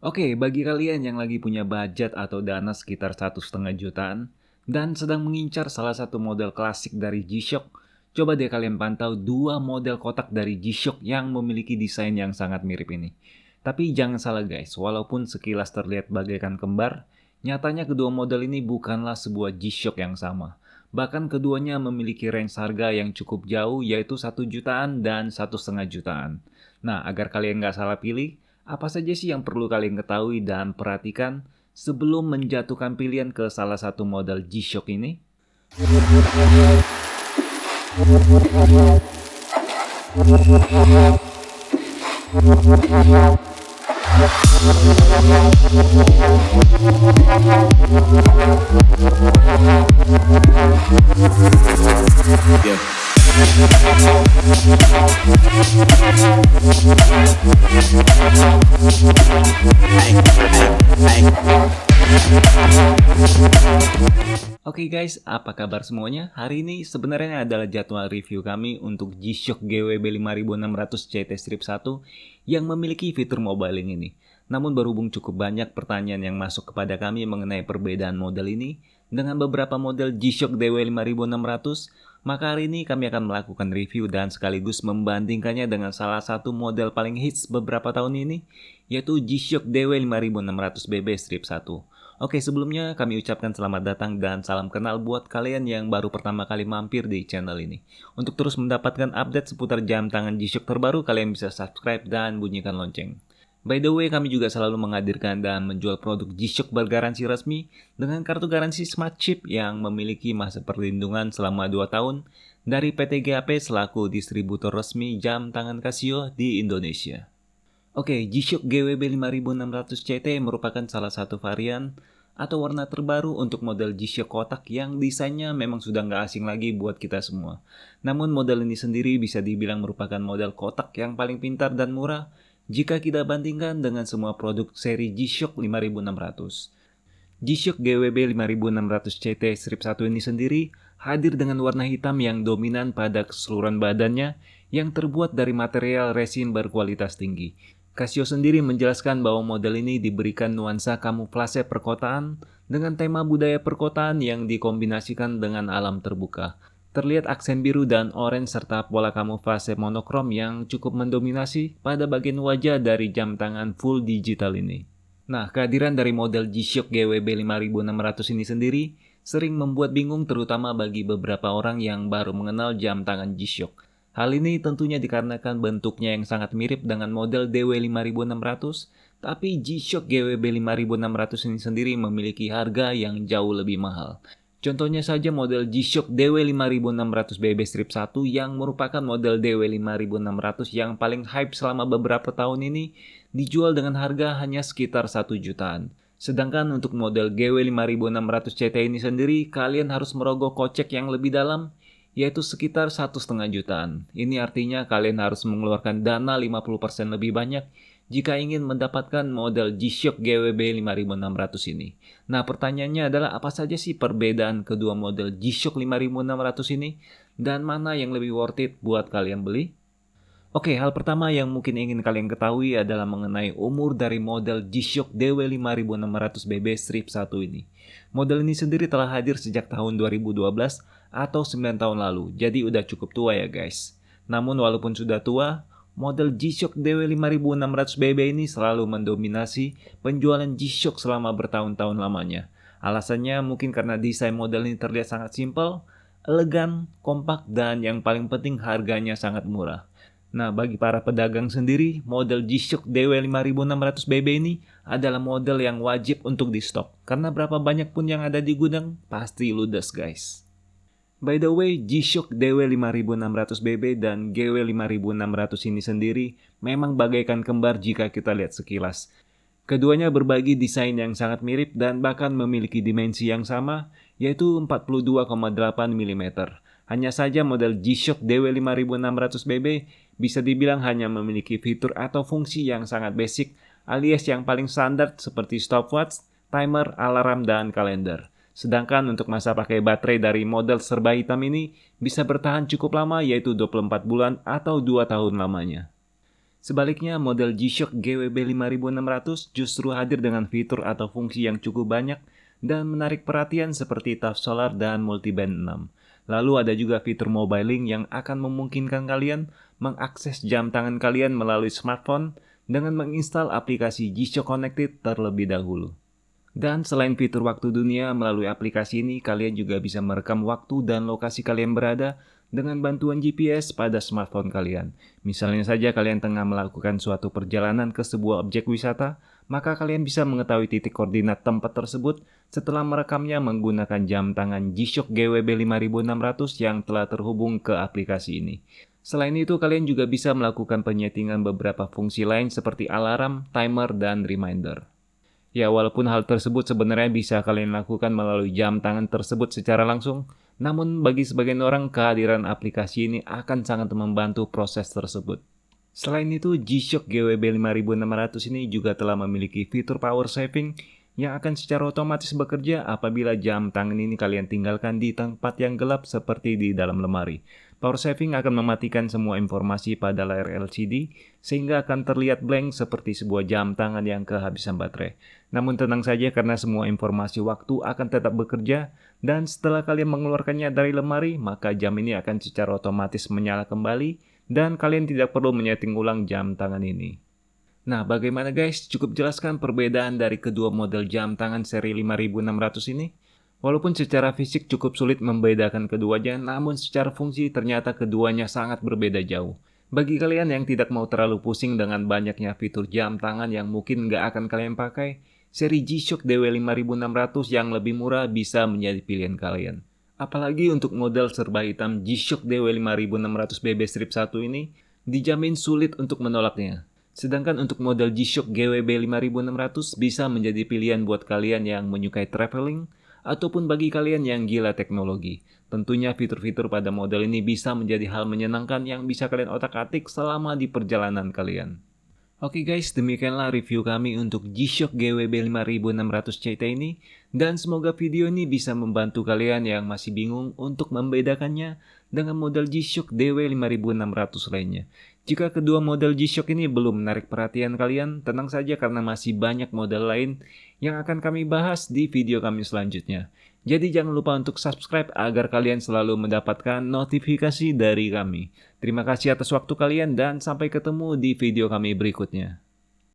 Oke, bagi kalian yang lagi punya budget atau dana sekitar 1,5 jutaan dan sedang mengincar salah satu model klasik dari G-Shock, coba deh kalian pantau dua model kotak dari G-Shock yang memiliki desain yang sangat mirip ini. Tapi jangan salah guys, walaupun sekilas terlihat bagaikan kembar, nyatanya kedua model ini bukanlah sebuah G-Shock yang sama. Bahkan keduanya memiliki range harga yang cukup jauh, yaitu 1 jutaan dan 1,5 jutaan. Nah, agar kalian nggak salah pilih, apa saja sih yang perlu kalian ketahui dan perhatikan sebelum menjatuhkan pilihan ke salah satu model G-Shock ini? Oke guys, apa kabar semuanya? Hari ini sebenarnya adalah jadwal review kami untuk G-Shock GWB 5600 CT Strip 1 yang memiliki fitur mobile ini. Namun berhubung cukup banyak pertanyaan yang masuk kepada kami mengenai perbedaan model ini dengan beberapa model G-Shock DW 5600, maka hari ini kami akan melakukan review dan sekaligus membandingkannya dengan salah satu model paling hits beberapa tahun ini, yaitu G-Shock DW 5600 BB Strip 1. Oke, sebelumnya kami ucapkan selamat datang dan salam kenal buat kalian yang baru pertama kali mampir di channel ini. Untuk terus mendapatkan update seputar jam tangan G-Shock terbaru, kalian bisa subscribe dan bunyikan lonceng. By the way, kami juga selalu menghadirkan dan menjual produk G-Shock bergaransi resmi dengan kartu garansi Smart Chip yang memiliki masa perlindungan selama 2 tahun dari PT GAP selaku distributor resmi jam tangan Casio di Indonesia. Oke, G-Shock GWB 5600 CT merupakan salah satu varian atau warna terbaru untuk model G-Shock kotak yang desainnya memang sudah nggak asing lagi buat kita semua. Namun model ini sendiri bisa dibilang merupakan model kotak yang paling pintar dan murah jika kita bandingkan dengan semua produk seri G-Shock 5600. G-Shock GWB 5600 CT Strip 1 ini sendiri hadir dengan warna hitam yang dominan pada keseluruhan badannya yang terbuat dari material resin berkualitas tinggi. Casio sendiri menjelaskan bahwa model ini diberikan nuansa kamuflase perkotaan dengan tema budaya perkotaan yang dikombinasikan dengan alam terbuka. Terlihat aksen biru dan orange serta pola kamuflase monokrom yang cukup mendominasi pada bagian wajah dari jam tangan full digital ini. Nah, kehadiran dari model G-Shock GWB 5600 ini sendiri sering membuat bingung terutama bagi beberapa orang yang baru mengenal jam tangan G-Shock. Hal ini tentunya dikarenakan bentuknya yang sangat mirip dengan model DW 5600, tapi G-Shock GWB 5600 ini sendiri memiliki harga yang jauh lebih mahal. Contohnya saja model G-Shock DW 5600 BB Strip 1 yang merupakan model DW 5600 yang paling hype selama beberapa tahun ini dijual dengan harga hanya sekitar 1 jutaan. Sedangkan untuk model GW 5600 CT ini sendiri kalian harus merogoh kocek yang lebih dalam, yaitu sekitar 1,5 jutaan. Ini artinya kalian harus mengeluarkan dana 50% lebih banyak jika ingin mendapatkan model G-Shock GWB 5600 ini. Nah, pertanyaannya adalah apa saja sih perbedaan kedua model G-Shock 5600 ini dan mana yang lebih worth it buat kalian beli? Oke, hal pertama yang mungkin ingin kalian ketahui adalah mengenai umur dari model G-Shock DW 5600 BB Strip 1 ini. Model ini sendiri telah hadir sejak tahun 2012 atau 9 tahun lalu, jadi udah cukup tua ya guys. Namun walaupun sudah tua, model G-Shock DW 5600 BB ini selalu mendominasi penjualan G-Shock selama bertahun-tahun lamanya. Alasannya mungkin karena desain model ini terlihat sangat simpel, elegan, kompak, dan yang paling penting harganya sangat murah. Nah, bagi para pedagang sendiri, model G-Shock DW 5600 BB ini adalah model yang wajib untuk di stok. Karena berapa banyak pun yang ada di gudang, pasti ludes guys. By the way, G-Shock DW 5600 BB dan GW 5600 ini sendiri memang bagaikan kembar jika kita lihat sekilas. Keduanya berbagi desain yang sangat mirip dan bahkan memiliki dimensi yang sama, yaitu 42,8 mm. Hanya saja model G-Shock DW 5600 BB bisa dibilang hanya memiliki fitur atau fungsi yang sangat basic alias yang paling standar seperti stopwatch, timer, alarm, dan kalender. Sedangkan untuk masa pakai baterai dari model serba hitam ini bisa bertahan cukup lama yaitu 24 bulan atau 2 tahun lamanya. Sebaliknya, model G-Shock GWB 5600 justru hadir dengan fitur atau fungsi yang cukup banyak dan menarik perhatian seperti touch solar dan multiband 6. Lalu ada juga fitur mobile link yang akan memungkinkan kalian mengakses jam tangan kalian melalui smartphone dengan menginstal aplikasi G-Shock Connected terlebih dahulu. Dan selain fitur waktu dunia, melalui aplikasi ini kalian juga bisa merekam waktu dan lokasi kalian berada dengan bantuan GPS pada smartphone kalian. Misalnya saja kalian tengah melakukan suatu perjalanan ke sebuah objek wisata, maka kalian bisa mengetahui titik koordinat tempat tersebut setelah merekamnya menggunakan jam tangan G-Shock GWB 5600 yang telah terhubung ke aplikasi ini. Selain itu, kalian juga bisa melakukan penyetingan beberapa fungsi lain seperti alarm, timer, dan reminder. Ya, walaupun hal tersebut sebenarnya bisa kalian lakukan melalui jam tangan tersebut secara langsung, namun bagi sebagian orang kehadiran aplikasi ini akan sangat membantu proses tersebut. Selain itu, G-Shock GWB 5600 ini juga telah memiliki fitur power saving yang akan secara otomatis bekerja apabila jam tangan ini kalian tinggalkan di tempat yang gelap seperti di dalam lemari. Power saving akan mematikan semua informasi pada layar LCD sehingga akan terlihat blank seperti sebuah jam tangan yang kehabisan baterai. Namun tenang saja karena semua informasi waktu akan tetap bekerja dan setelah kalian mengeluarkannya dari lemari, maka jam ini akan secara otomatis menyala kembali dan kalian tidak perlu menyeting ulang jam tangan ini. Nah, bagaimana guys? Cukup jelaskan perbedaan dari kedua model jam tangan seri 5600 ini? Walaupun secara fisik cukup sulit membedakan keduanya, namun secara fungsi ternyata keduanya sangat berbeda jauh. Bagi kalian yang tidak mau terlalu pusing dengan banyaknya fitur jam tangan yang mungkin nggak akan kalian pakai, seri G-Shock DW5600 yang lebih murah bisa menjadi pilihan kalian. Apalagi untuk model serba hitam G-Shock DW5600BB Strip 1 ini, dijamin sulit untuk menolaknya. Sedangkan untuk model G-Shock GWB 5600 bisa menjadi pilihan buat kalian yang menyukai traveling, ataupun bagi kalian yang gila teknologi. Tentunya fitur-fitur pada model ini bisa menjadi hal menyenangkan yang bisa kalian otak-atik selama di perjalanan kalian. Oke guys, demikianlah review kami untuk G-Shock GWB 5600 CT ini. Dan semoga video ini bisa membantu kalian yang masih bingung untuk membedakannya dengan model G-Shock DW5600 lainnya. Jika kedua model G-Shock ini belum menarik perhatian kalian, tenang saja karena masih banyak model lain yang akan kami bahas di video kami selanjutnya. Jadi jangan lupa untuk subscribe agar kalian selalu mendapatkan notifikasi dari kami. Terima kasih atas waktu kalian dan sampai ketemu di video kami berikutnya.